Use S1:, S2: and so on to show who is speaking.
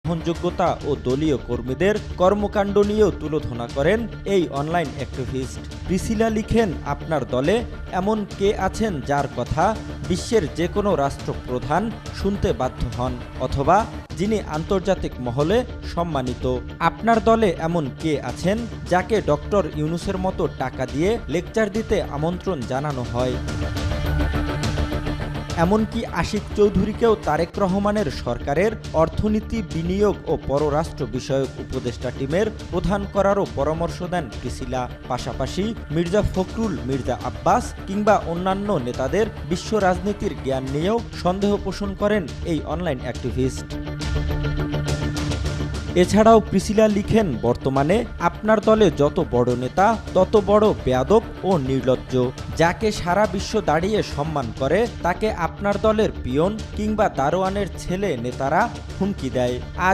S1: গ্রহণযোগ্যতা ও দলীয় কর্মীদের কর্মকাণ্ড নিয়েও তুলোধনা করেন এই অনলাইন অ্যাক্টিভিস্ট। প্রিসিলা লিখেন, আপনার দলে এমন কে আছেন যার কথা বিশ্বের যে কোনো রাষ্ট্রপ্রধান শুনতে বাধ্য হন, অথবা যিনি আন্তর্জাতিক মহলে সম্মানিত? আপনার দলে এমন কে আছেন যাকে ডক্টর ইউনূসের মতো টাকা দিয়ে লেকচার দিতে আমন্ত্রণ জানানো হয়? এমনকি আশিক চৌধুরীকেও তারেক রহমানের সরকারের অর্থনীতি, বিনিয়োগ ও পররাষ্ট্র বিষয়ক উপদেষ্টা টিমের প্রধান করারও পরামর্শ দেন প্রিসিলা। পাশাপাশি মির্জা ফখরুল, মির্জা আব্বাস কিংবা অন্যান্য নেতাদের বিশ্ব রাজনীতির জ্ঞান নিয়েও সন্দেহ পোষণ করেন এই অনলাইন অ্যাক্টিভিস্ট। এছাড়াও প্রিসিলা লিখেন, বর্তমানে আপনার দলে যত বড় নেতা তত বড় বেয়াদব ও নির্লজ্জ। যাকে সারা বিশ্ব দাঁড়িয়ে সম্মান করে তাকে আপনার দলের পিয়ন কিংবা দারোয়ানের ছেলে নেতারা হুমকি দেয়।